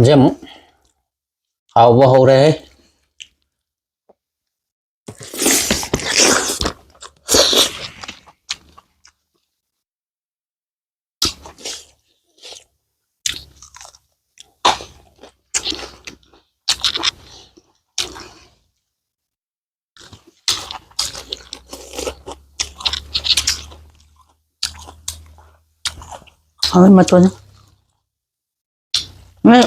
Dâm hào vô hầu đây Thôi mà tuần Đấy.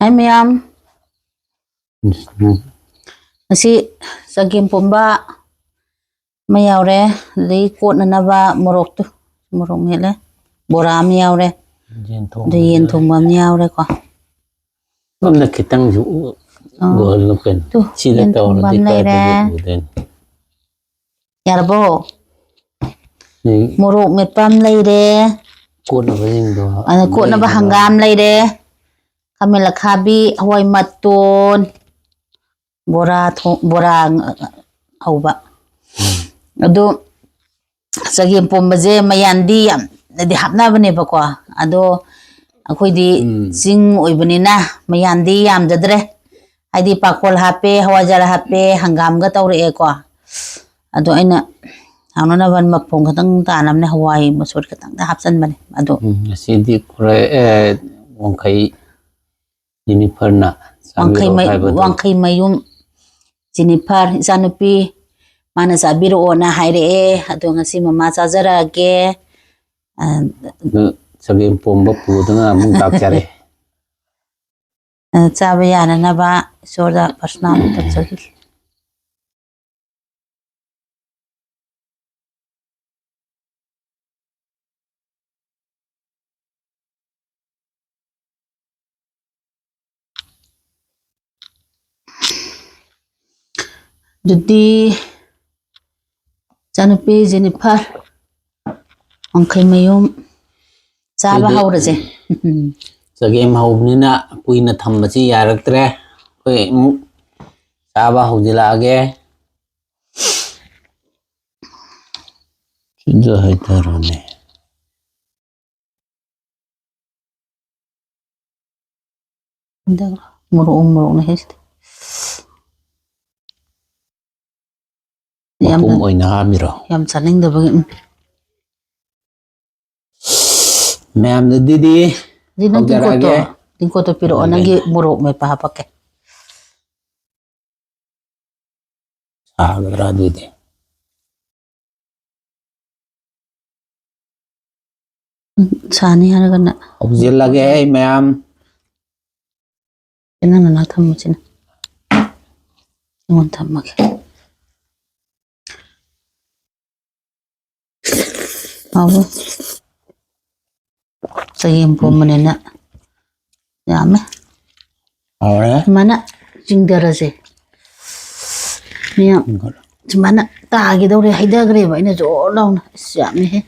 Hai miyam nasi sagim pomba mayaure dei kot na ba morok tu morok mele bora mayaure de yen thong ba mayaure ko nó là cái tăng dụ của nó cần chỉ là tàu nó đi cái vụ đến yarbo morok met pam lei de cốt nó với những đồ ana kot na ba hangam lei de kamela khabi hawai maton bora thong bora hauba ado sagim pomba je mayandi yam de hapna bane ba ko ado akhoi di sing oibanina mayandi yam jadre haidi pakol hape hawajar hape hangam ga tawre ko ado aina hanona ban mapong katang tanam ne hawai masur katang da hapsan bane ado sidi kure wangkai ini pernah wangkai mayum Jennifer Zanupi mana sabiro ona haire ado ngasi mama chajara ge sagim pomba pudana mung tak chare chaba yana na ba sorda personal tatsagi jadi Zanupi Jennifer wangkai mayum chaba hauraje sagim hau ni na kui na tham chi yarak tre koi mu chaba hau dila age sudah hai tarone ndak murung na hest kum oina hamiro yam chaning da bagi ma'am na didi dinang tingko to piro onangi muruk me pa pake agra didi sani hana gana objel lage hai ma'am ina na tham china ngon tham mak awu sayem pomanena yame awre mana jingdarase niya mana ta gi dawre haida gre ba ina jo launa yame he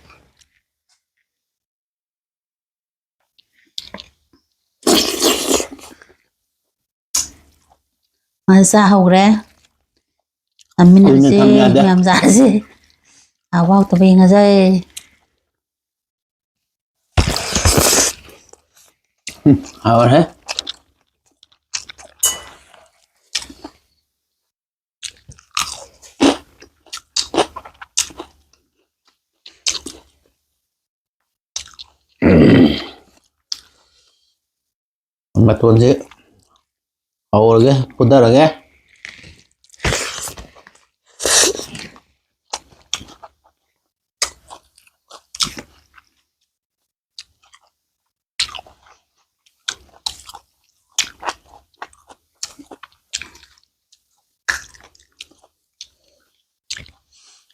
masa haure amina se yam za se awau to be ngazai awre Betul sih. Awal lagi, pudar lagi.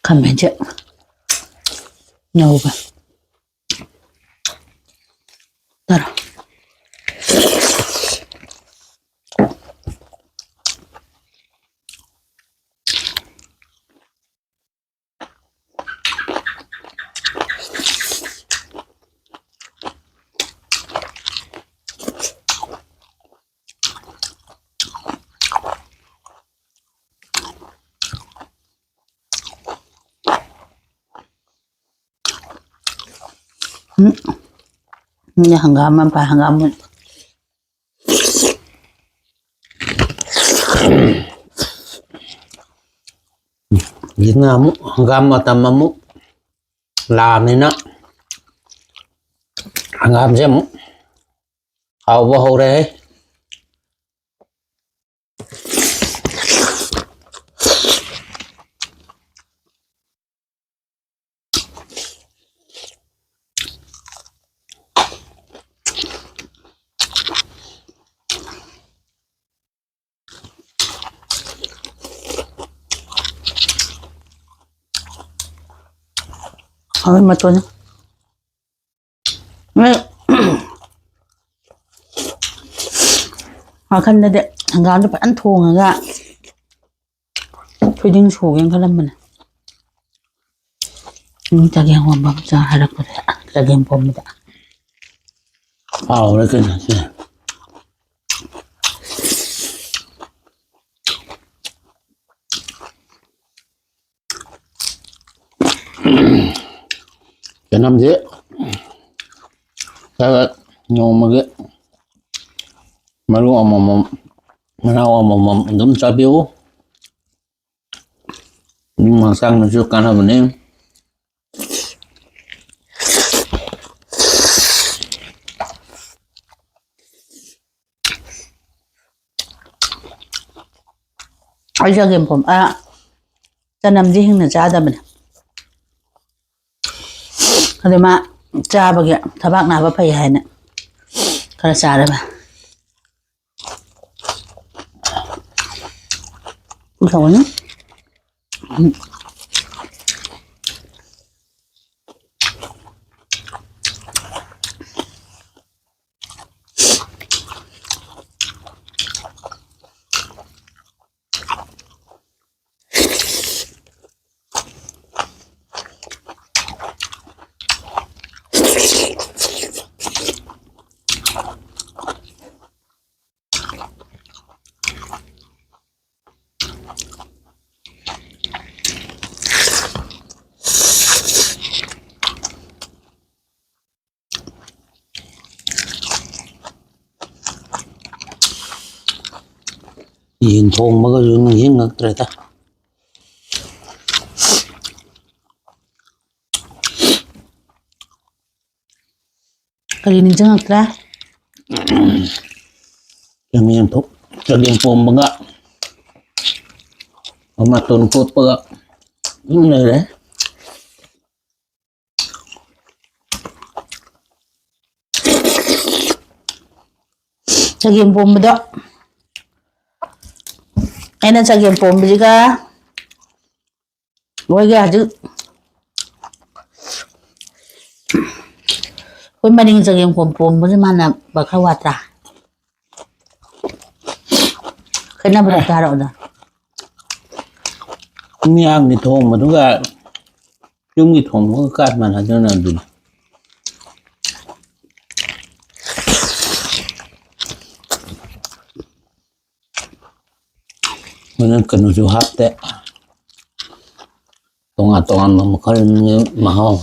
Come aja. Nyoba. Taruh. นี่หางามมันไปหางามมันยิงngamu ngam matamamu làm nên nó ngam xem hậu vô hậu đây thôi mà tuần họ khăn đây đấy thằng gái nó phải ăn thù người gạ thôi nhưng sủ cái lâm mình ta ghen hoàng bấm ra hay là có thể ta ghen bom đấy hậu đấy cái này cái năm dễ cái nhau mà cái mà luôn mà nào mà đúng cho biếu nhưng mà sang nó chưa can hơn em ai ra game bom à ta nằm gì hình là cha ta mình cái mà cha bao giờ thà bác nào phải hay nè cái là cha đấy mà không nhá nhìn thôn mới có dương hiến ngực rồi ta cái gì chẳng ngạc ra cái miếng thuốc cho điên phồm bằng ạ mà tuần cột bơ những này đấy cha game bom đó em đang cha game bom gì cả với cái chứ với mà đi cha game bom với mà là bạc khâu quạt ra cái nào bạc ra rồi nhang thì thôn mà chúng ta chúng thì thôn có cát mà là cho nên được nên cần chú hát đấy toàn mà có như mà không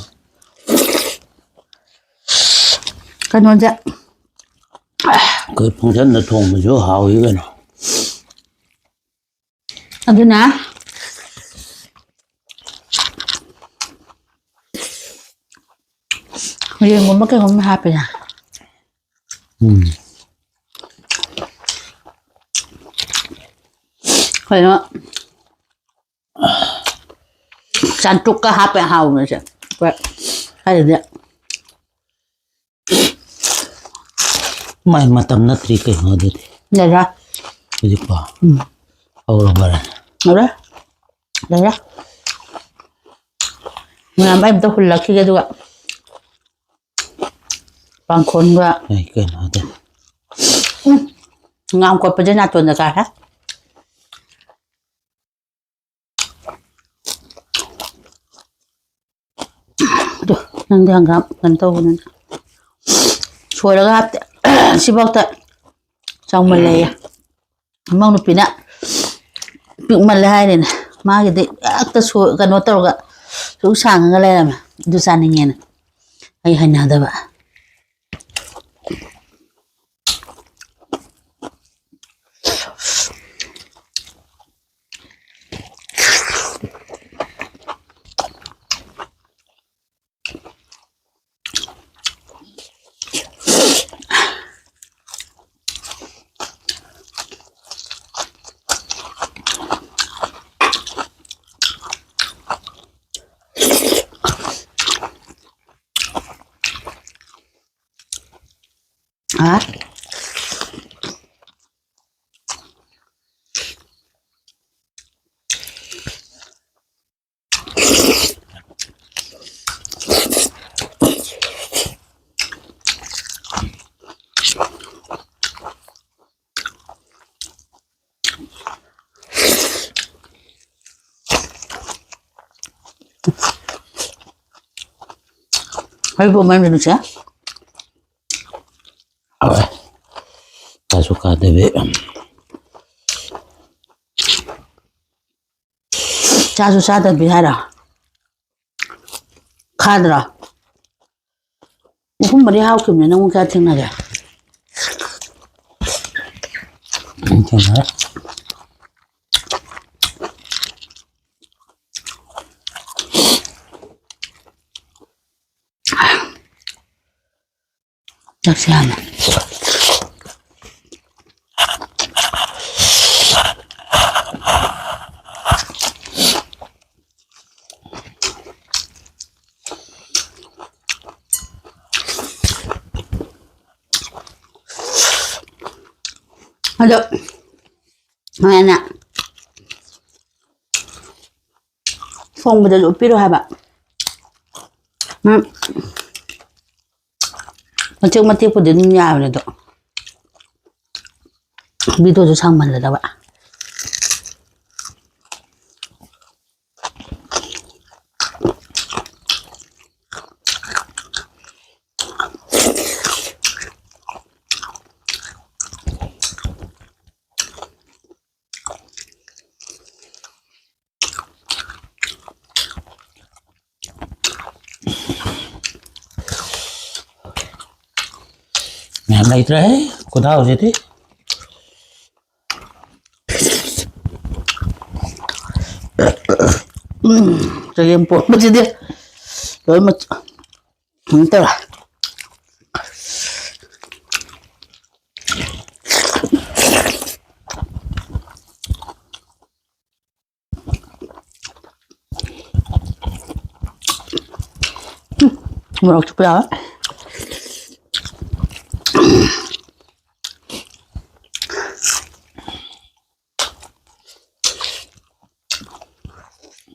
cái nó dạ cái phong trần là thôn mà chú hào như vậy nào làm thế nào riêng một cái không happy à phải nó sản trục cái happy hào nữa chứ vậy hay là gì mày mà tầm nó tri cái ngồi đi này ra cái gì quá hầu là vậy đâu đó đây đó làm em tôi là khi cái gì ạ bang con vậy này cái nào thế ngang qua bên nhà tuần là cả hết năng đang gặp gần tôi nênช่วยแล้วครับสิบอกแต่ช่างมันเลยมองดูปีน่ะปีมันเลยให้เนี่ยมากี่ทีแต่ช่วยกันว่าตัวก็ทุกช่างกันเลยนะดูสานยังไงนะ ꯑꯩ ꯍꯩꯅꯗꯕ hả hay vô mang được chưa Rồi. Ta suka TV. cha su sa da bi hai da kha da cũng mà đi hao kim này nó cũng ra thiên này kìa Thế đó. chắc xem này được này nè phong bây giờ lụt biết rồi hai bạn nó trước mắt tiếp của đến nhà rồi đó biết tôi sang mình rồi đó bạn Mẹ đây thế, cô tao gì thế? Cho em bộ mất gì đi rồi mà không tao là một chút béo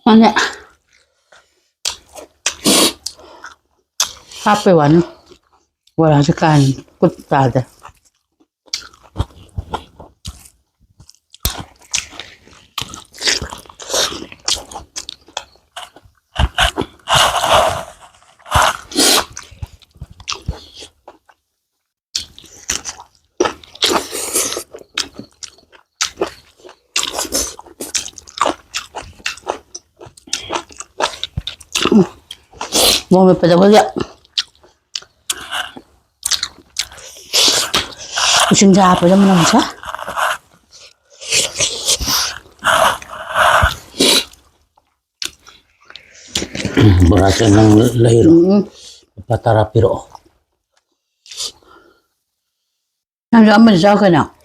ngon nhẹ 카페 와는 뭘 아직까지 꽃다 돼. 몸에 빼자버려. Usinga apa jam enam sah? Berasa nang lahir patara piro. Nang jam mana jauh kena?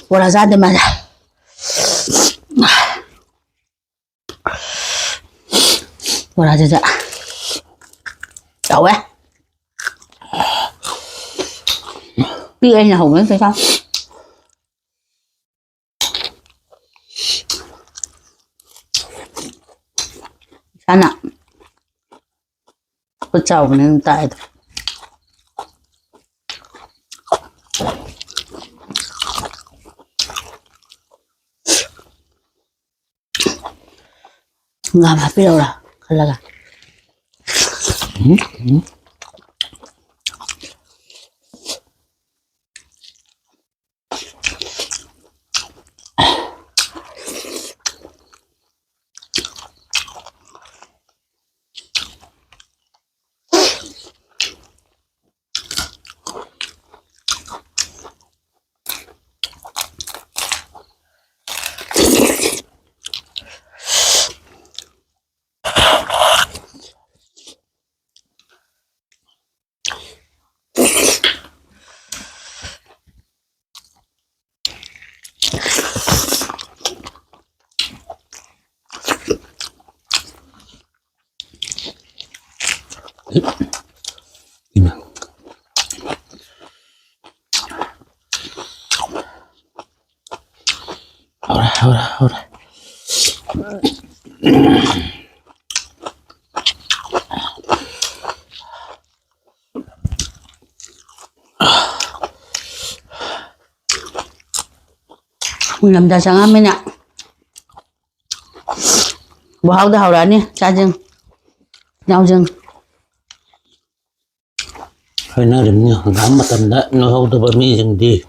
Bola zade mana? Bola jaja. Đậu á. Biết anh nhà Hùng ấy phải không? Sao nào? Có chầu nên tại nggak happy đâu lah kalau lah hora. Làm ra sáng mình ạ. Bố hao đã hao ra nè, cha dừng. Nhau dừng. Phải nói đến nhiều lắm mà tầm đấy nó không được bơm mi dừng đi.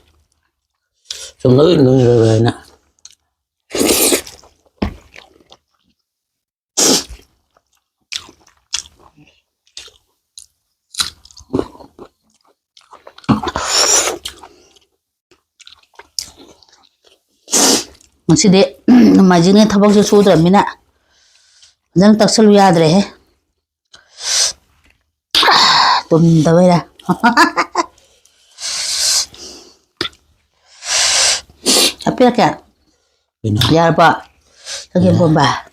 Xong nữa rồi nè. Masih majine thabak se sudrabnina jang taksalu yadre he tum dawaira apya kya yar ba lagi bomba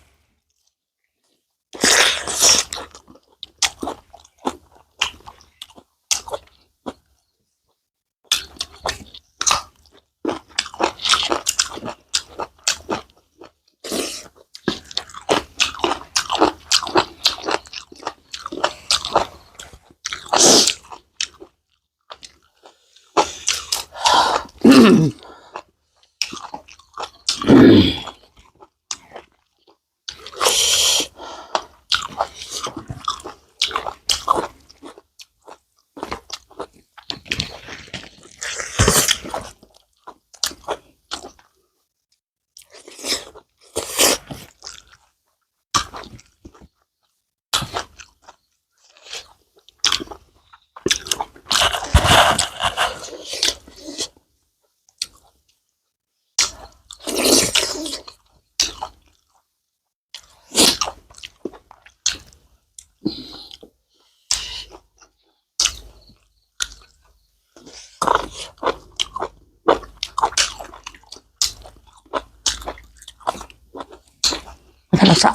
Rasa.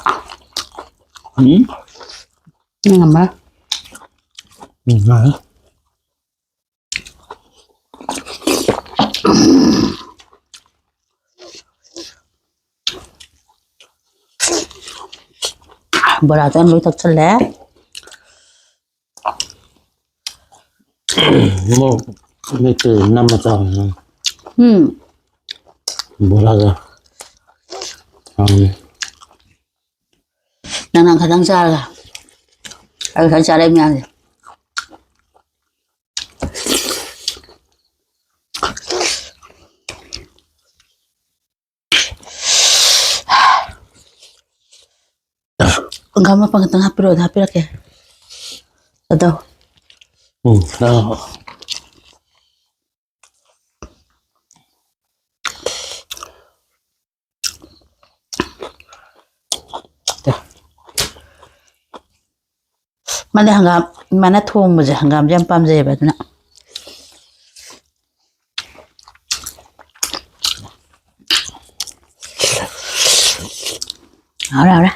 Ini apa? Enggak. Beratnya lu tak celek. Mau itu nama tahun. Bola dah. Nang kadang salah. Aku cara ini aja. Kamu apa tengah perut hampir ke? Atau? Tahu. Mana hanggam, mana thong aja hanggam jam pam je ba tuna. Ora.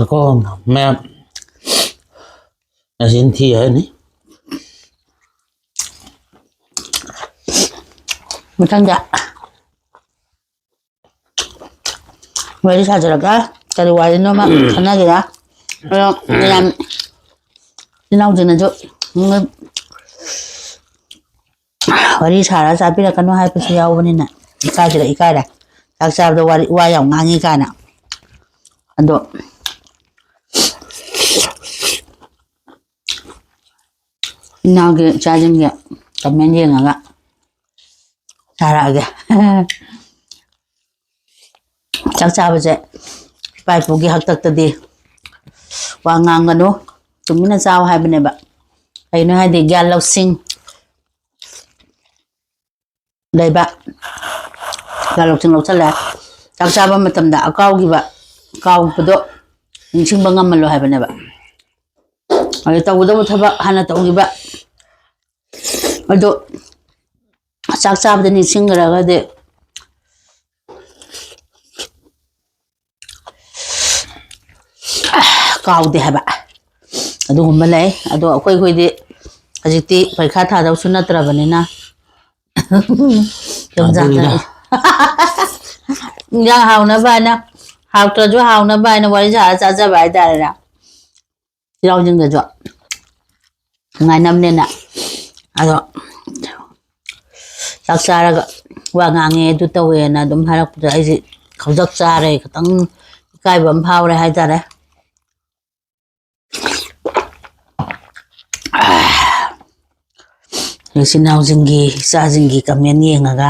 Có mẹ là xin thi ấy này. Một thằng dạ. Vậy đi sao rồi cả? Cái điều này nó mà thằng này kìa. Rồi làm đi nấu gì nữa chứ? Vậy đi sao ra sao biết là cái nó hay phải giao bên này. Ikai chỉ là ikai này. Tại sao đâu qua dòng ngang ikai nào? Anh độ. Nào kìa cha dân kìa. Cầm men riêng hả? Sao ra kìa. Chắc sao bây giờ bài phụ ghi học tập đi và ngang gần đó chúng mình là sao hai bên này bạn hay nó hay để gan lau sinh đây bạn gan lau sinh lau chân là chắc sao mà tầm đã cao gì vậy cao cái độ những sinh bằng ngâm mà lo hai bên này bạn ở tàu đâu thay bạn hay là tàu gì bạn ở độ chắc sao thì những sinh ra cái để Kau haba adu humma lay adu akoy koy di hajikti parikha tha daw sunna trabanina ꯌꯣꯡꯆꯥꯛꯇ ꯏꯟꯖꯥꯡ ꯍꯥꯎꯅꯕ ꯍꯥꯏꯅ ꯍꯥꯎꯇ꯭ꯔꯁꯨ ꯍꯥꯎꯅꯕ ꯍꯥꯏꯅ ꯋꯥꯔꯤ ꯁꯥꯔ ꯆꯥꯖꯕ ꯍꯥꯏꯇꯥꯔꯦꯅ ꯆꯤꯜꯍꯥꯎꯁꯤꯡꯗꯁꯨ ꯅꯨꯡꯉꯥꯏꯅꯕꯅꯤꯅ ꯑꯗꯣ ꯆꯥꯛ ꯆꯥꯔꯒ ꯋꯥ ꯉꯥꯡꯉꯦ ꯑꯗꯨ ꯇꯧꯋꯦꯅ ꯑꯗꯨꯝ ꯍꯥꯏꯔꯛꯄꯗ ꯑꯩꯁꯦ ꯈꯧꯖꯛ ꯆꯥꯔꯦ ꯈꯤꯇꯪ ꯏꯀꯥꯏꯕ ꯑꯃ ꯐꯥꯎꯔꯦ ꯍꯥꯏꯇꯥꯔꯦ ꯏꯆꯤꯟ ꯏꯅꯥꯎꯁꯤꯡꯒꯤ ꯏꯆꯥꯁꯤꯡꯒꯤ ꯀꯃꯦꯟ ꯌꯦꯡꯉꯒ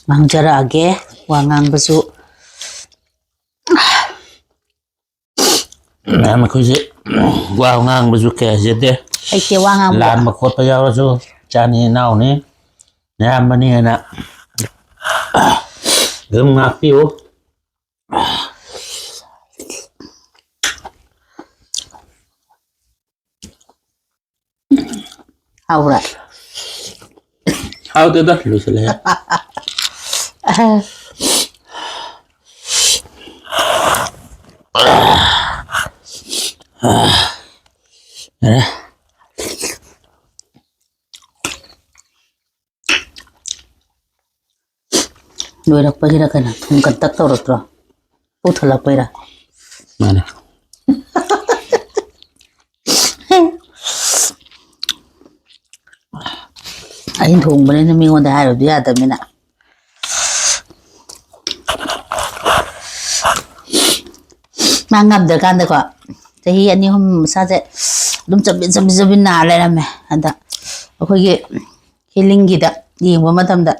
ꯉꯥꯡꯖꯔꯛꯑꯒꯦ ꯋꯥ ꯉꯥꯡꯕꯁꯨ ꯃꯌꯥꯝ ꯑꯩꯈꯣꯏꯁꯦ ꯋꯥ ꯉꯥꯡꯕꯁꯨ ꯀꯌꯥ ꯍꯩꯖꯗꯦ ꯍꯩꯇꯦ ꯋꯥ ꯉꯥꯡꯕ ꯂꯥꯟꯕ ꯈꯣꯠꯄ ꯌꯥꯎꯔꯁꯨ ꯏꯆꯥꯅꯤ ꯏꯅꯥꯎꯅꯤ ꯑꯌꯥꯝꯕꯅꯤ ꯍꯥꯏꯅ ꯑꯗꯨꯝ ꯉꯥꯛꯄꯤꯌꯨ ꯍꯥꯎꯕ꯭ꯔꯥ ꯍꯥꯎꯇꯦꯗ ꯂꯣꯏꯁꯤꯜꯂꯦ ꯂꯣꯏꯔꯛꯄꯒꯤꯔ ꯀꯩꯅꯣ ꯊꯨꯝ ꯀꯟꯇꯛ ꯇꯧꯔꯛꯇ꯭ꯔꯣ ꯄꯨꯊꯠꯂꯛꯄꯩꯔꯥ ꯃꯥꯅꯦ ꯑꯩꯅ ꯊꯣꯡꯕꯅꯤꯅ ꯃꯤꯉꯣꯟꯗ ꯍꯥꯏꯔꯨꯕꯗꯤ ꯌꯥꯗꯕꯅꯤꯅ ꯃꯥ ꯉꯝꯗ꯭ꯔꯀꯥꯟꯗꯀꯣ ꯆꯍꯤ 2-3 ꯃꯁꯥꯁꯦ ꯑꯗꯨꯝ ꯆꯕꯤꯠ ꯅꯥꯔ ꯂꯩꯔꯝꯃꯦ ꯑꯗ ꯑꯩꯈꯣꯏꯒꯤ ꯍꯤꯂꯤꯡꯒꯤꯗ ꯌꯦꯡꯕ ꯃꯇꯝꯗ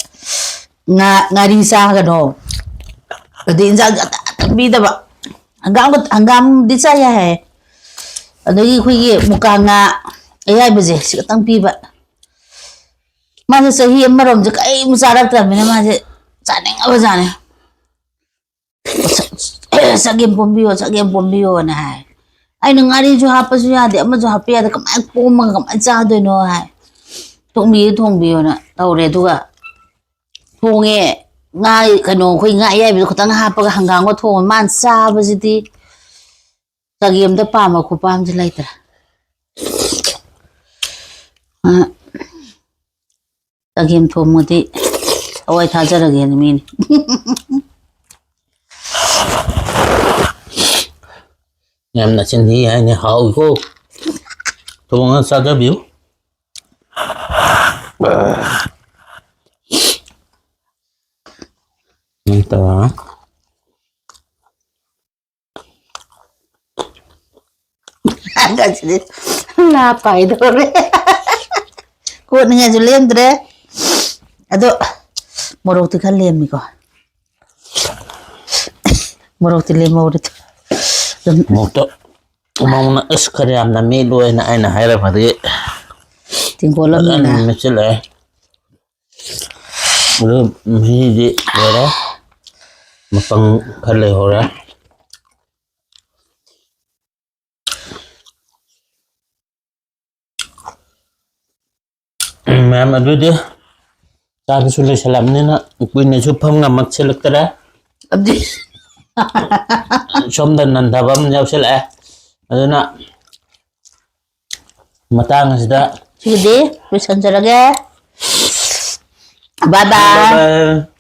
ꯉꯥꯔꯤ ꯆꯥꯒꯅꯣ ꯑꯗꯩ ꯏꯟꯖꯥꯡ ꯄꯤꯗꯕ ꯍꯪꯒꯥꯝꯗꯤ ꯆꯥ ꯌꯥꯏ ꯍꯥꯏꯌꯦ ꯑꯗꯒꯤ ꯑꯩꯈꯣꯏꯒꯤ ꯃꯨꯀꯥ ꯉꯥ ꯑꯌꯥꯏꯕꯁꯦ ꯁꯤ ꯈꯛꯇꯪ ꯄꯤꯕ ꯃꯥꯁꯦ ꯆꯍꯤ ꯑꯃꯔꯣꯝꯁꯦ ꯀꯔꯤꯝ ꯆꯥꯔꯛꯇ꯭ꯔꯕꯅꯤꯅ ꯃꯥꯁꯦ ꯆꯥꯅꯤꯡꯉꯕꯖꯥꯠꯅꯦ ꯆꯒꯦꯝ ꯄꯣꯝꯕꯤꯌꯣꯅ ꯍꯥꯏ ꯑꯩꯅ ꯉꯥꯔꯤꯁꯨ ꯍꯥꯞꯄꯁꯨ ꯌꯥꯗꯦ ꯑꯃꯁꯨ ꯍꯥꯞꯄ ꯌꯥꯗꯦ ꯀꯃꯥꯏꯅ ꯄꯣꯝꯃꯒ ꯀꯃꯥꯏꯅ ꯆꯥꯗꯣꯏꯅꯣ ꯍꯥꯏ ꯊꯣꯡꯕꯤꯌꯣꯅ ꯇꯧꯔꯦ ꯑꯗꯨꯒ ꯊꯣꯡꯉꯦ ꯉꯥ ꯀꯩꯅꯣ ꯑꯩꯈꯣꯏ ꯉꯥ ꯑꯌꯥꯏꯕꯗꯣ ꯈꯤꯇꯪ ꯍꯥꯞꯄꯒ ꯍꯪꯒꯥꯝꯒ ꯊꯣꯡꯉ ꯃꯥꯅ ꯆꯥꯕꯁꯤꯗꯤ ꯆꯒꯦꯝꯗ ꯄꯥꯝꯕ ꯈꯨꯄꯥꯝꯁꯤ ꯂꯩꯇ꯭ꯔꯦ ꯆꯒꯦꯝ ꯊꯣꯡꯉꯗꯤ ꯊꯋꯥꯏ ꯊꯥꯖꯔꯒꯦꯅ ꯃꯤꯅꯤ ꯌꯥꯝꯅ ꯆꯤꯟꯊꯤ ꯍꯥꯏꯅꯤ ꯍꯥꯎꯏꯀꯣ ꯊꯣꯡꯉ ꯆꯥꯖꯕꯤꯌꯨ ꯅꯠꯇꯕ ꯑꯉꯥꯡꯁꯤꯗꯤ ꯂꯥ ꯄꯥꯏꯗꯧꯔꯦ ꯀꯣꯠꯅꯤꯡꯉꯥꯏꯁꯨ ꯂꯦꯝꯗ꯭ꯔꯦ ꯑꯗꯣ ꯃꯣꯔꯣꯛꯇꯤ ꯈꯔ ꯂꯦꯝꯃꯤꯀꯣ ꯃꯣꯔꯣꯛꯇꯤ ꯂꯦꯝꯍꯧꯔꯦ ꯑꯗꯨꯝ ꯃꯣꯛꯇ ꯃꯧꯅ ꯑꯁ ꯈꯔ ꯌꯥꯝꯅ ꯃꯦꯠꯂꯣꯏꯅ ꯑꯩꯅ ꯍꯥꯏꯔꯝꯃꯗꯤ ꯐꯖꯅ ꯇꯦꯡꯀꯣꯠꯂꯝꯅꯤꯅ ꯃꯦꯠꯁꯤꯜꯂꯛꯑꯦ ꯑꯗꯨ ꯃꯍꯤꯗꯤ ꯂꯣꯏꯔꯦ ꯃꯄꯪ ꯈꯔ ꯂꯩꯍꯧꯔꯦ ꯃꯌꯥꯝ ꯑꯗꯨꯗꯤ ꯆꯥꯛꯁꯨ ꯂꯣꯏꯁꯤꯜꯂꯕꯅꯤꯅ ꯀꯨꯏꯅꯁꯨ ꯐꯝ ꯉꯝꯃꯛꯁꯤꯜꯂꯛꯇ꯭ꯔꯦ ꯑꯗꯨꯗꯤ ꯁꯣꯝꯗ ꯅꯟꯊꯕ ꯑꯃ ꯌꯥꯎꯁꯤꯜꯂꯛꯑꯦ ꯑꯗꯨꯅ ꯃꯇꯥꯡ ꯑꯁꯤꯗ ꯁꯤꯒꯤꯗꯤ ꯂꯣꯏꯁꯟꯖꯔꯒꯦ ꯕꯥꯏ ꯕꯥꯏ ꯕꯥꯏ ꯕꯥꯏ